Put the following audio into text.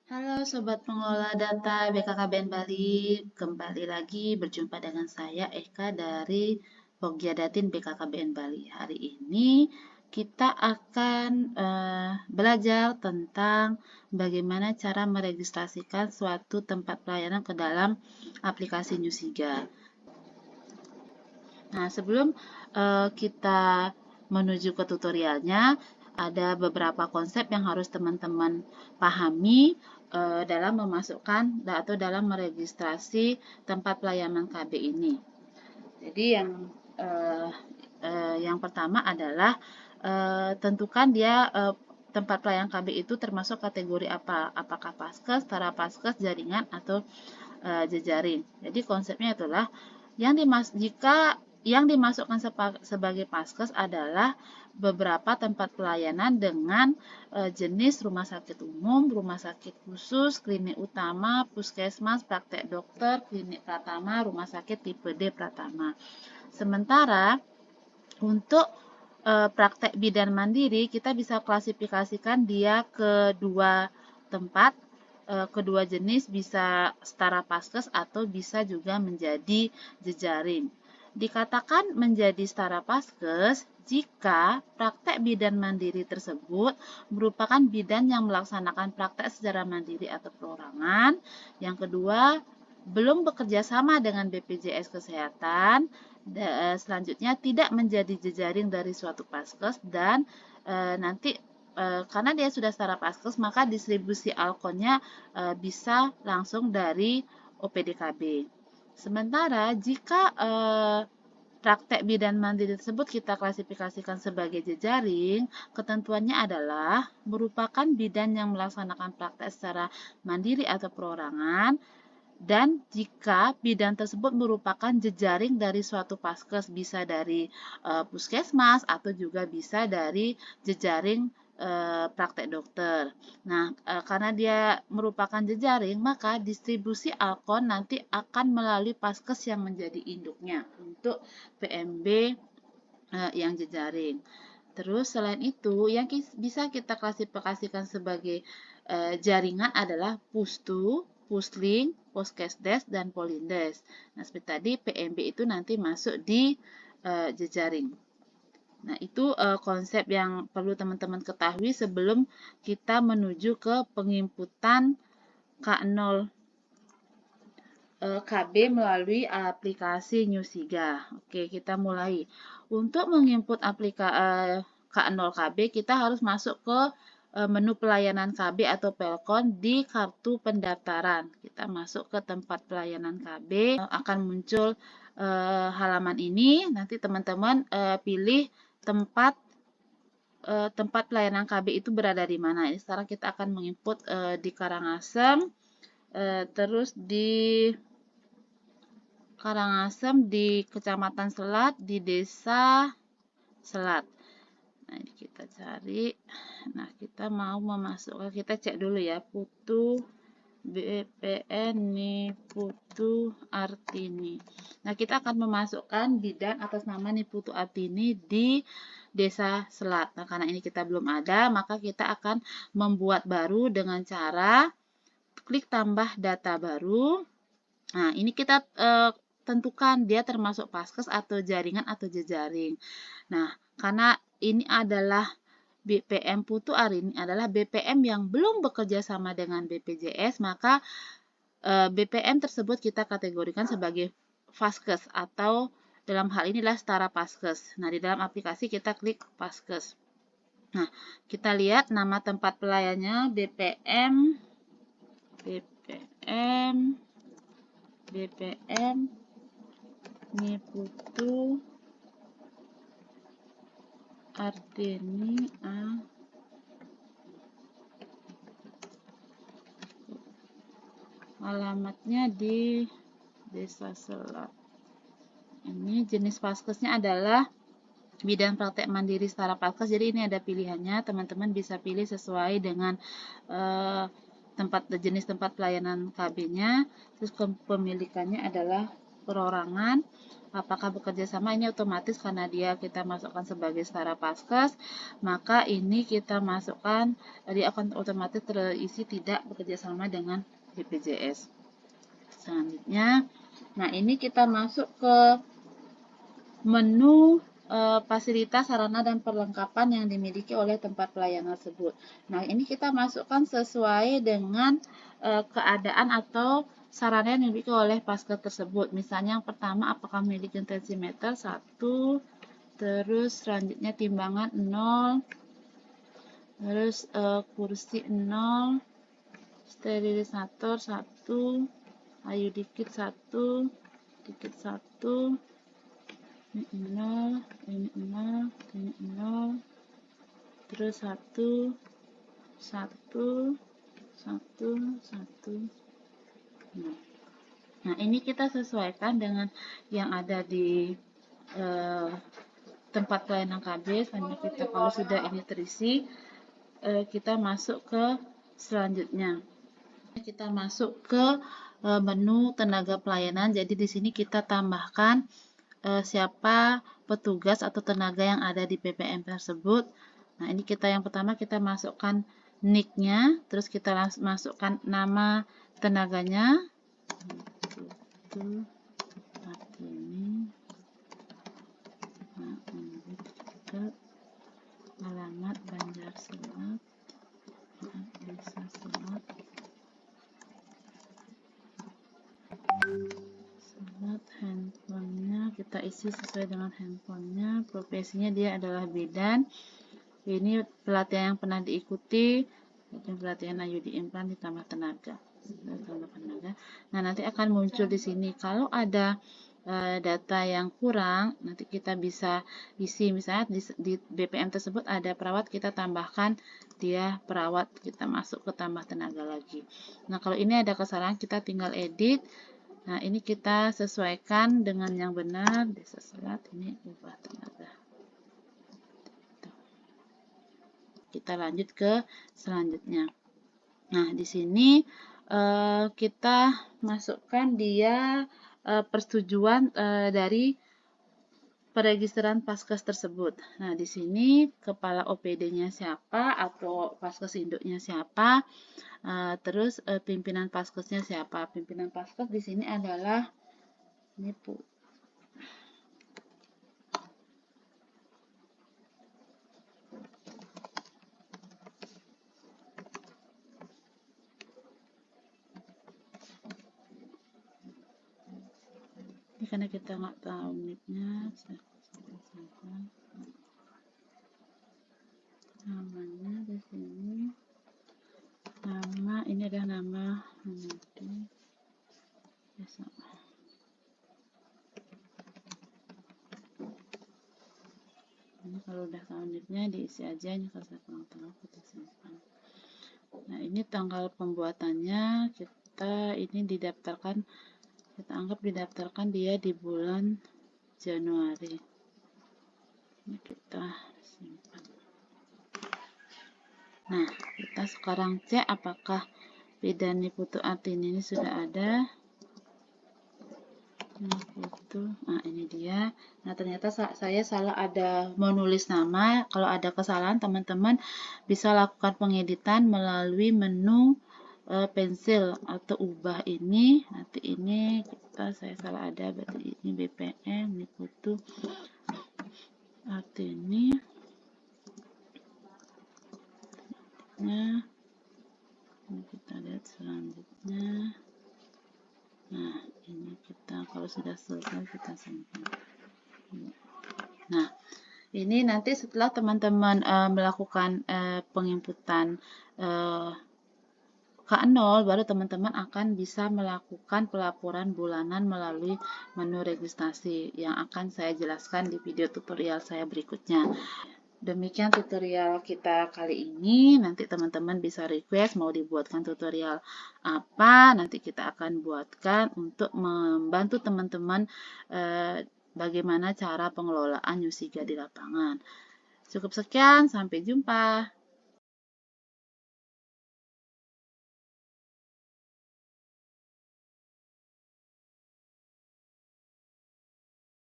Halo Sobat Pengelola Data BKKBN Bali, kembali lagi berjumpa dengan saya Eka dari Pogja Datin BKKBN Bali. Hari ini kita akan belajar tentang bagaimana cara meregistrasikan suatu tempat pelayanan ke dalam aplikasi Newsiga. Nah, sebelum kita menuju ke tutorialnya, ada beberapa konsep yang harus teman-teman pahami dalam memasukkan atau dalam meregistrasi tempat pelayanan KB ini. Jadi yang pertama adalah tentukan dia tempat pelayanan KB itu termasuk kategori apa? Apakah paskes, setara paskes, jaringan, atau jejaring. Jadi konsepnya itulah jika yang dimasukkan sebagai paskes adalah beberapa tempat pelayanan dengan jenis rumah sakit umum, rumah sakit khusus, klinik utama, puskesmas, praktek dokter, klinik pratama, rumah sakit tipe D pratama. Sementara untuk praktek bidan mandiri, kita bisa klasifikasikan dia ke dua tempat. Kedua jenis bisa setara paskes atau bisa juga menjadi jejaring. Dikatakan menjadi setara paskes jika praktek bidan mandiri tersebut merupakan bidan yang melaksanakan praktek secara mandiri atau perorangan. Yang kedua, belum bekerja sama dengan BPJS Kesehatan. Selanjutnya tidak menjadi jejaring dari suatu paskes dan nanti karena dia sudah setara paskes, maka distribusi alkonnya bisa langsung dari OPDKB. Sementara jika praktek bidan mandiri tersebut kita klasifikasikan sebagai jejaring, ketentuannya adalah merupakan bidan yang melaksanakan praktek secara mandiri atau perorangan, dan jika bidan tersebut merupakan jejaring dari suatu paskes, bisa dari puskesmas atau juga bisa dari jejaring praktek dokter. Nah, karena dia merupakan jejaring, maka distribusi alkon nanti akan melalui paskes yang menjadi induknya untuk PMB yang jejaring. Terus selain itu, yang bisa kita klasifikasikan sebagai jaringan adalah Pustu, Puslink, Poskesdes, dan Polindes. Nah, seperti tadi PMB itu nanti masuk di jejaring. Nah, itu konsep yang perlu teman-teman ketahui sebelum kita menuju ke penginputan K0 KB melalui aplikasi Newsiga. Oke, kita mulai. Untuk menginput K0 KB, kita harus masuk ke menu pelayanan KB atau Pelkon di kartu pendaftaran. Kita masuk ke tempat pelayanan KB, akan muncul halaman ini. Nanti teman-teman pilih tempat pelayanan KB itu berada di mana. Ini sekarang kita akan menginput di Karangasem, terus di Karangasem di Kecamatan Selat, di Desa Selat. Nah, ini kita cari. Nah, kita mau memasukkan, kita cek dulu ya, Putu BPN Niputu Artini. Nah, kita akan memasukkan bidan atas nama Niputu Artini di Desa Selat. Nah, karena ini kita belum ada, maka kita akan membuat baru dengan cara klik tambah data baru. Nah, ini kita tentukan dia termasuk paskes atau jaringan atau jejaring. Nah, karena ini adalah BPM Putu Arini adalah BPM yang belum bekerja sama dengan BPJS, maka BPM tersebut kita kategorikan sebagai Vaskes atau dalam hal inilah setara paskes. Nah, di dalam aplikasi kita klik paskes. Nah, kita lihat nama tempat pelayannya BPM Niputu Artini alamatnya di Desa Selat. Ini jenis paskesnya adalah bidan praktek mandiri setara paskes. Jadi ini ada pilihannya, teman-teman bisa pilih sesuai dengan jenis tempat pelayanan KB-nya. Terus kepemilikannya adalah perorangan. Apakah bekerja sama? Ini otomatis karena dia kita masukkan sebagai setara Paskes, maka ini kita masukkan, dia akan otomatis terisi tidak bekerja sama dengan BPJS. Selanjutnya, nah ini kita masuk ke menu fasilitas, sarana, dan perlengkapan yang dimiliki oleh tempat pelayanan tersebut. Nah, ini kita masukkan sesuai dengan keadaan atau sarana yang dimiliki oleh Paskes tersebut. Misalnya yang pertama, apakah memiliki tensimeter 1, terus selanjutnya timbangan 0, terus kursi 0, sterilisator 1, ayu dikit 1, dikit 1, ini 0, ini 0, ini 0, terus 1, 1, 1, 1. Nah, ini kita sesuaikan dengan yang ada di tempat pelayanan KB. Selanjutnya kita, kalau sudah ini terisi, kita masuk ke selanjutnya. Kita masuk ke menu tenaga pelayanan. Jadi di sini kita tambahkan siapa petugas atau tenaga yang ada di PPM tersebut. Nah, ini kita yang pertama kita masukkan NIK-nya, terus kita masukkan nama tenaganya. Itu ini. Nah, alamat Banjar Selat, Desa Selat, handphonenya kita isi sesuai dengan handphonenya. Profesinya dia adalah bidan. Ini pelatihan yang pernah diikuti, pelatihan IUD implan ditambah tenaga. Nah, nanti akan muncul di sini. Kalau ada data yang kurang, nanti kita bisa isi. Misalnya di BPM tersebut ada perawat, kita tambahkan dia perawat, kita masuk ke tambah tenaga lagi. Nah, kalau ini ada kesalahan, kita tinggal edit. Nah, ini kita sesuaikan dengan yang benar. Desa Selat, ini ubah tenaga. Kita lanjut ke selanjutnya. Nah, di sini kita masukkan dia persetujuan dari peregisteran Paskes tersebut. Nah, di sini kepala OPD-nya siapa atau Paskes induknya siapa, terus pimpinan Paskesnya siapa. Pimpinan Paskes di sini adalah ini karena kita nggak tahu nicknya, namanya di sini, nama ini adalah nama nanti biasa. Ini kalau udah tahu nicknya diisi aja, ini kalau saya kurang tahu kita simpan. Nah, ini tanggal pembuatannya kita ini didaftarkan. Kita anggap didaftarkan dia di bulan Januari. Ini kita simpan. Nah, kita sekarang cek apakah Bidani Putu Artini ini sudah ada. Nah, ini dia. Nah, ternyata saya salah ada menulis nama. Kalau ada kesalahan, teman-teman bisa lakukan pengeditan melalui menu pensil atau ubah ini. Nanti ini saya salah ada, berarti ini BPM, ini Putu Artini. Nah, ini kita lihat selanjutnya. Nah, ini kita kalau sudah selesai kita simpan. Nah, ini nanti setelah teman-teman melakukan penginputan K0, baru teman-teman akan bisa melakukan pelaporan bulanan melalui menu registrasi yang akan saya jelaskan di video tutorial saya berikutnya. Demikian tutorial kita kali ini. Nanti teman-teman bisa request mau dibuatkan tutorial apa, nanti kita akan buatkan untuk membantu teman-teman bagaimana cara pengelolaan U3 di lapangan. Cukup sekian, sampai jumpa.